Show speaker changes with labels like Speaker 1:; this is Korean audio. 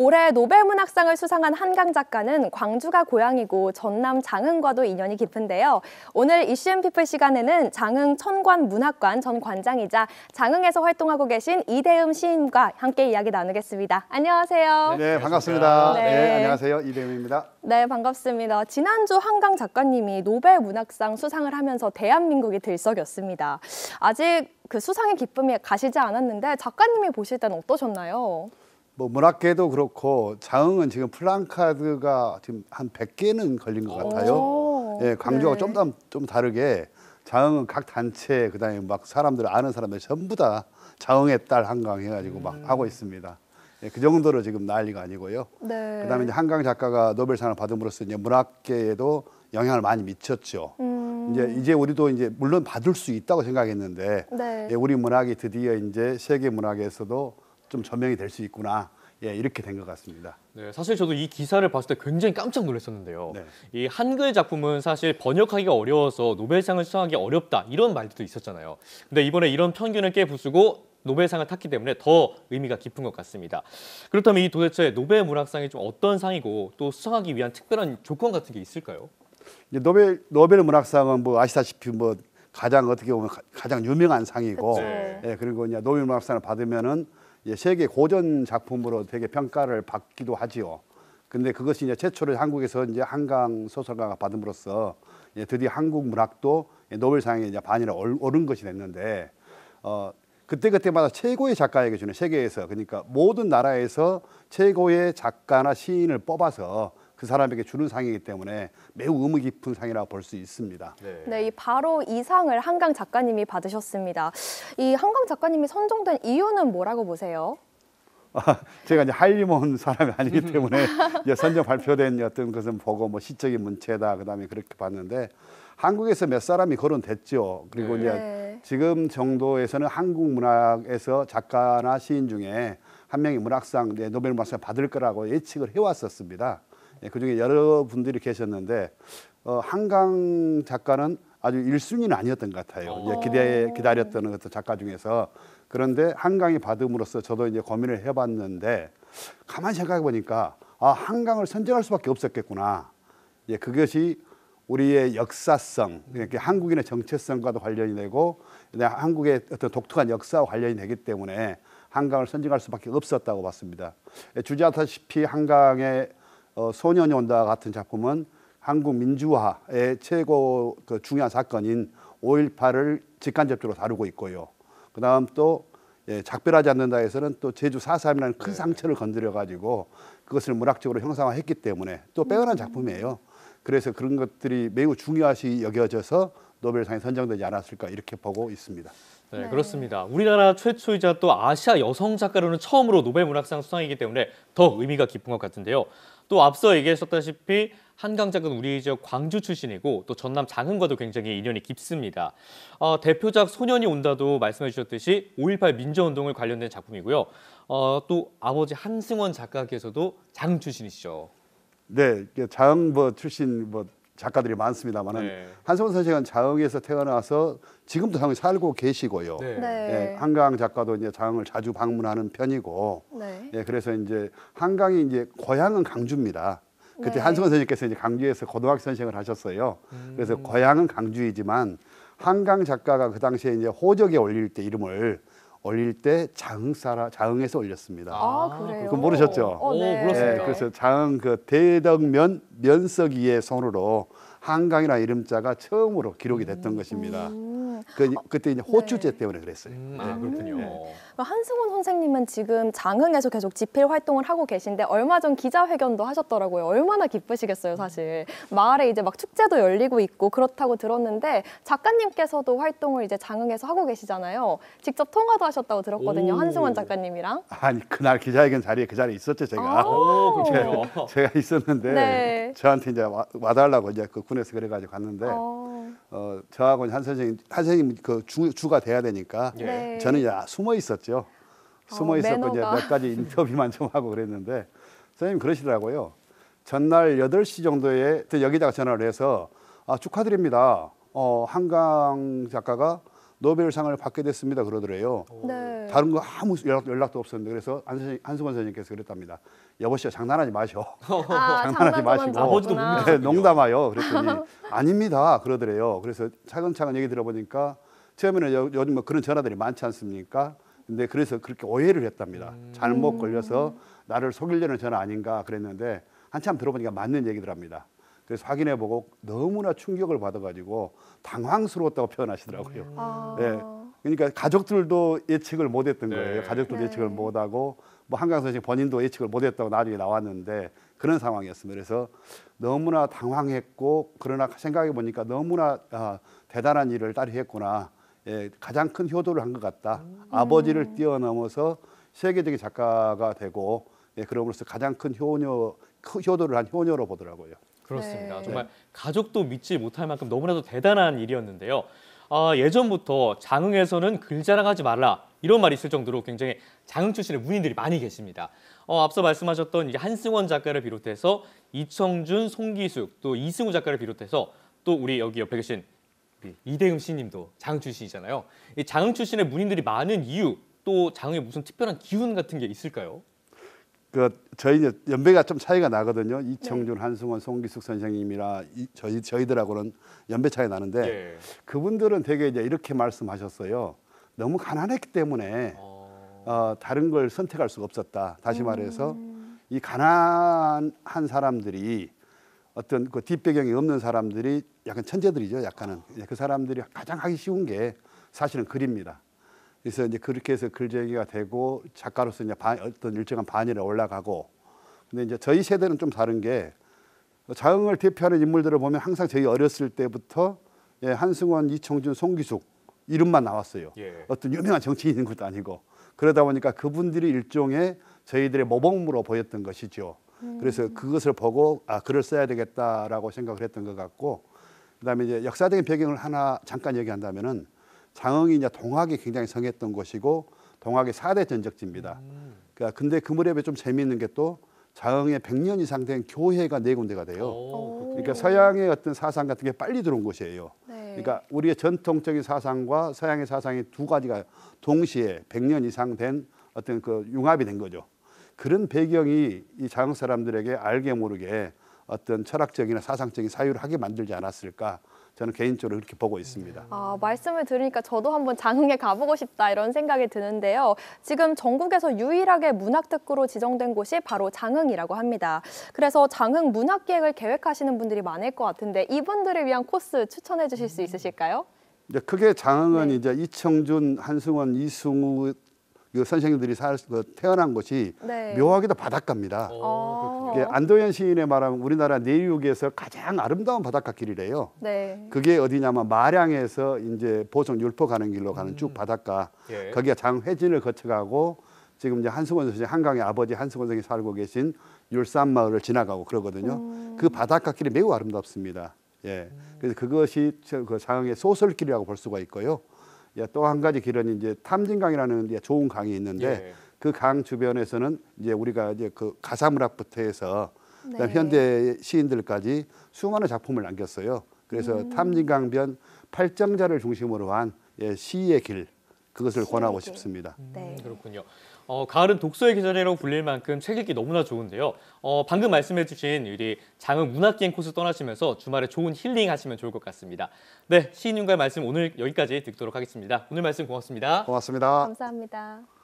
Speaker 1: 올해 노벨문학상을 수상한 한강 작가는 광주가 고향이고 전남 장흥과도 인연이 깊은데요. 오늘 이슈앤피플 시간에는 장흥 천관문학관 전 관장이자 장흥에서 활동하고 계신 이대음 시인과 함께 이야기 나누겠습니다. 안녕하세요.
Speaker 2: 네, 반갑습니다.
Speaker 1: 네.
Speaker 2: 네, 안녕하세요. 이대음입니다.
Speaker 1: 네, 반갑습니다. 지난주 한강 작가님이 노벨문학상 수상을 하면서 대한민국이 들썩였습니다. 아직 그 수상의 기쁨이 가시지 않았는데 작가님이 보실 때는 어떠셨나요?
Speaker 2: 뭐 문학계도 그렇고 장흥은 지금 플랜카드가 지금 한 100개는 걸린 것 같아요. 예, 광주하고
Speaker 1: 네.
Speaker 2: 좀 다르게 장흥은 각 단체 그다음에 막 사람들 아는 사람들 전부 다 장흥의 딸 한강 해가지고 막 하고 있습니다. 예, 그 정도로 지금 난리가 아니고요.
Speaker 1: 네.
Speaker 2: 그다음에 이제 한강 작가가 노벨상을 받음으로써 이제 문학계에도 영향을 많이 미쳤죠. 이제 우리도 이제 물론 받을 수 있다고 생각했는데
Speaker 1: 네.
Speaker 2: 예, 우리 문학이 드디어 이제 세계 문학에서도 좀 조명이 될 수 있구나. 예, 이렇게 된 것 같습니다.
Speaker 3: 네, 사실 저도 이 기사를 봤을 때 굉장히 깜짝 놀랐었는데요.
Speaker 2: 네.
Speaker 3: 이 한글 작품은 사실 번역하기가 어려워서 노벨상을 수상하기 어렵다 이런 말들도 있었잖아요. 근데 이번에 이런 편견을 깨부수고 노벨상을 탔기 때문에 더 의미가 깊은 것 같습니다. 그렇다면 이 도대체 노벨 문학상이 좀 어떤 상이고 또 수상하기 위한 특별한 조건 같은 게 있을까요?
Speaker 2: 이제 노벨 문학상은 뭐 아시다시피 뭐 가장 어떻게 보면 가장 유명한 상이고,
Speaker 1: 그쵸.
Speaker 2: 예, 그리고 이제 노벨 문학상을 받으면은 이제 세계 고전 작품으로 되게 평가를 받기도 하지요. 근데 그것이 이제 최초로 한국에서 이제 한강 소설가가 받음으로써 이제 드디어 한국 문학도 노벨상에 이제 반이나 오른 것이 됐는데, 그때마다 최고의 작가에게 주는 세계에서 그러니까 모든 나라에서 최고의 작가나 시인을 뽑아서 그 사람에게 주는 상이기 때문에 매우 의미 깊은 상이라고 볼 수 있습니다.
Speaker 1: 네, 바로 이 상을 한강 작가님이 받으셨습니다. 이 한강 작가님이 선정된 이유는 뭐라고 보세요?
Speaker 2: 제가 이제 한림원 사람이 아니기 때문에 이제 선정 발표된 어떤 것은 보고 뭐 시적인 문체다 그다음에 그렇게 봤는데 한국에서 몇 사람이 거론됐죠. 그리고 이제 지금 정도에서는 한국 문학에서 작가나 시인 중에 한 명이 문학상, 노벨 문학상 받을 거라고 예측을 해왔었습니다. 예, 그중에 여러분들이 계셨는데 한강 작가는 아주 1순위는 아니었던 것 같아요. 이제 기다렸던 어떤 작가 중에서. 그런데 한강이 받음으로써 저도 이제 고민을 해봤는데 가만히 생각해 보니까 한강을 선정할 수밖에 없었겠구나. 예, 그것이 우리의 역사성, 그러니까 한국인의 정체성과도 관련이 되고 한국의 어떤 독특한 역사와 관련이 되기 때문에 한강을 선정할 수밖에 없었다고 봤습니다. 예, 주지하다시피 한강의 소년이 온다 같은 작품은 한국 민주화의 최고 그 중요한 사건인 5.18을 직간접적으로 다루고 있고요. 그다음 또 작별하지 않는다에서는 또 제주 4.3이라는 큰 상처를 건드려 가지고 그것을 문학적으로 형상화했기 때문에 또 빼어난 작품이에요. 그래서 그런 것들이 매우 중요하시 여겨져서 노벨상에 선정되지 않았을까 이렇게 보고 있습니다.
Speaker 3: 네, 그렇습니다. 우리나라 최초이자 또 아시아 여성 작가로는 처음으로 노벨 문학상 수상이기 때문에 더 의미가 깊은 것 같은데요. 또 앞서 얘기했었다시피 한강 작가는 우리 지역 광주 출신이고 또 전남 장흥과도 굉장히 인연이 깊습니다. 대표작 소년이 온다도 말씀해 주셨듯이 5.18 민주화운동을 관련된 작품이고요. 또 아버지 한승원 작가께서도 장흥 출신이시죠.
Speaker 2: 네, 장흥 출신 작가들이 많습니다만은 한승원 선생은 장흥에서 태어나서 지금도 장흥에 살고 계시고요. 예, 한강 작가도 이제 장흥을 자주 방문하는 편이고, 예, 그래서 이제 한강이 이제 고향은 강주입니다. 그때 한승원 선생님께서 이제 강주에서 고등학교 선생을 하셨어요. 그래서 고향은 강주이지만 한강 작가가 그 당시에 이제 호적에 올릴 때 이름을 올릴 때 장흥에서 올렸습니다.
Speaker 1: 그래요?
Speaker 2: 그거 모르셨죠?
Speaker 1: 네.
Speaker 3: 몰랐습니다.
Speaker 2: 그래서 장흥 그 대덕면 면석이의 손으로 한강이라는 이름자가 처음으로 기록이 됐던 것입니다. 그때 이제 호주제 때문에 그랬어요.
Speaker 3: 그렇군요.
Speaker 1: 한승원 선생님은 지금 장흥에서 계속 집필 활동을 하고 계신데 얼마 전 기자회견도 하셨더라고요. 얼마나 기쁘시겠어요, 사실. 마을에 이제 막 축제도 열리고 있고 그렇다고 들었는데 작가님께서도 활동을 이제 장흥에서 하고 계시잖아요. 직접 통화도 하셨다고 들었거든요, 한승원 작가님이랑.
Speaker 2: 아니 그날 기자회견 자리에 그 자리에 있었죠, 제가.
Speaker 3: 그렇군요.
Speaker 2: 제가 있었는데 저한테 이제 와달라고 이제 그 군에서 그래가지고 갔는데 저하고 한 선생님 그 주가 돼야 되니까 저는 이제 숨어 있었죠. 숨어 있었고 이제 몇 가지 인터뷰만 좀 하고 그랬는데 선생님 그러시더라고요. 전날 8시 정도에 여기다가 전화를 해서 축하드립니다. 한강 작가가 노벨상을 받게 됐습니다 그러더래요.
Speaker 1: 네.
Speaker 2: 다른 거 아무 연락도 없었는데 그래서 한승원 선생님께서 그랬답니다. 여보시오 장난하지 마셔. 장난하지 마시고.
Speaker 3: 아버지도 못
Speaker 2: 네, 농담하여 그랬더니 아닙니다 그러더래요. 그래서 차근차근 얘기 들어보니까 처음에는 요즘 뭐 그런 전화들이 많지 않습니까? 근데 그래서 그렇게 오해를 했답니다. 잘못 걸려서 나를 속이려는 전화 아닌가 그랬는데 한참 들어보니까 맞는 얘기더랍니다. 그래서 확인해보고 너무나 충격을 받아가지고 당황스러웠다고 표현하시더라고요.
Speaker 1: 아.
Speaker 2: 네. 그러니까 가족들도 예측을 못했던
Speaker 3: 네.
Speaker 2: 거예요. 가족들도
Speaker 1: 네.
Speaker 2: 예측을 못하고 뭐 한강 선생 본인도 예측을 못했다고 나중에 나왔는데 그런 상황이었습니다. 그래서 너무나 당황했고 그러나 생각해 보니까 너무나 대단한 일을 딸이 했구나. 예, 가장 큰 효도를 한 것 같다. 아버지를 뛰어넘어서 세계적인 작가가 되고 예, 그럼으로써 가장 큰 효도를 한 효녀로 보더라고요.
Speaker 3: 그렇습니다.
Speaker 1: 네.
Speaker 3: 정말 가족도 믿지 못할 만큼 너무나도 대단한 일이었는데요. 예전부터 장흥에서는 글 자랑하지 말라 이런 말이 있을 정도로 굉장히 장흥 출신의 문인들이 많이 계십니다. 앞서 말씀하셨던 이제 한승원 작가를 비롯해서 이청준, 송기숙, 또 이승우 작가를 비롯해서 또 우리 여기 옆에 계신 이대흠 시인님도 장흥 출신이잖아요. 이 장흥 출신의 문인들이 많은 이유, 또 장흥에 무슨 특별한 기운 같은 게 있을까요?
Speaker 2: 저희 이제 연배가 좀 차이가 나거든요. 이청준, 한승원, 송기숙 선생님이나 저희들하고는 연배 차이 나는데
Speaker 3: 예.
Speaker 2: 그분들은 되게 이제 이렇게 말씀하셨어요. 너무 가난했기 때문에 다른 걸 선택할 수가 없었다. 다시 말해서 이 가난한 사람들이 어떤 그 뒷배경이 없는 사람들이 약간 천재들이죠. 약간은 그 사람들이 가장 하기 쉬운 게 사실은 글입니다. 그래서 이제 그렇게 해서 글쟁이가 되고 작가로서 이제 어떤 일정한 반열에 올라가고. 근데 이제 저희 세대는 좀 다른 게 장흥을 대표하는 인물들을 보면 항상 저희 어렸을 때부터 예, 한승원, 이청준, 송기숙 이름만 나왔어요.
Speaker 3: 예.
Speaker 2: 어떤 유명한 정치인인 것도 아니고 그러다 보니까 그분들이 일종의 저희들의 모범으로 보였던 것이죠. 그래서 그것을 보고 글을 써야 되겠다라고 생각을 했던 것 같고 그다음에 이제 역사적인 배경을 하나 잠깐 얘기한다면은. 장흥이 이제 동학이 굉장히 성했던 곳이고 동학의 4대 전적지입니다. 그러니까 근데 그 무렵에 좀 재미있는 게 또 장흥에 100년 이상 된 교회가 4군데가 돼요. 그러니까 서양의 어떤 사상 같은 게 빨리 들어온 곳이에요.
Speaker 1: 네.
Speaker 2: 그러니까 우리의 전통적인 사상과 서양의 사상이 두 가지가 동시에 100년 이상 된 어떤 그 융합이 된 거죠. 그런 배경이 이 장흥 사람들에게 알게 모르게 어떤 철학적이나 사상적인 사유를 하게 만들지 않았을까. 저는 개인적으로 그렇게 보고 있습니다.
Speaker 1: 말씀을 들으니까 저도 한번 장흥에 가보고 싶다 이런 생각이 드는데요. 지금 전국에서 유일하게 문학특구로 지정된 곳이 바로 장흥이라고 합니다. 그래서 장흥 문학기획을 계획하시는 분들이 많을 것 같은데 이분들을 위한 코스 추천해 주실 수 있으실까요?
Speaker 2: 이제 크게 장흥은
Speaker 1: 네.
Speaker 2: 이제 이청준, 한승원, 이승우 그 선생님들이 태어난 곳이
Speaker 1: 네.
Speaker 2: 묘하게도 바닷가입니다. 이게 안도현 시인의 말하면 우리나라 내륙에서 가장 아름다운 바닷가 길이래요.
Speaker 1: 네.
Speaker 2: 그게 어디냐면 마량에서 이제 보성 율포 가는 길로 가는 쭉 바닷가.
Speaker 3: 예.
Speaker 2: 거기가 장회진을 거쳐가고 지금 이제 한승원 선생 한강의 아버지 한승원 선생이 살고 계신 율산마을을 지나가고 그러거든요. 그 바닷가 길이 매우 아름답습니다. 예. 그래서 그것이 그 장흥의 소설길이라고 볼 수가 있고요. 예, 또 한 가지 길은 이제 탐진강이라는 좋은 강이 있는데
Speaker 3: 예.
Speaker 2: 그 강 주변에서는 이제 우리가 이제 그 가사문학부터 해서 그다음
Speaker 1: 네.
Speaker 2: 현대 시인들까지 수많은 작품을 남겼어요. 그래서 탐진강변 팔정자를 중심으로 한 시의 길 그것을
Speaker 1: 시의
Speaker 2: 권하고
Speaker 1: 길.
Speaker 2: 싶습니다.
Speaker 1: 네.
Speaker 3: 그렇군요. 가을은 독서의 계절이라고 불릴 만큼 책 읽기 너무나 좋은데요. 방금 말씀해주신 우리 장흥 문학기행 코스 떠나시면서 주말에 좋은 힐링 하시면 좋을 것 같습니다. 네, 시인님과의 말씀 오늘 여기까지 듣도록 하겠습니다. 오늘 말씀 고맙습니다.
Speaker 2: 고맙습니다.
Speaker 1: 감사합니다.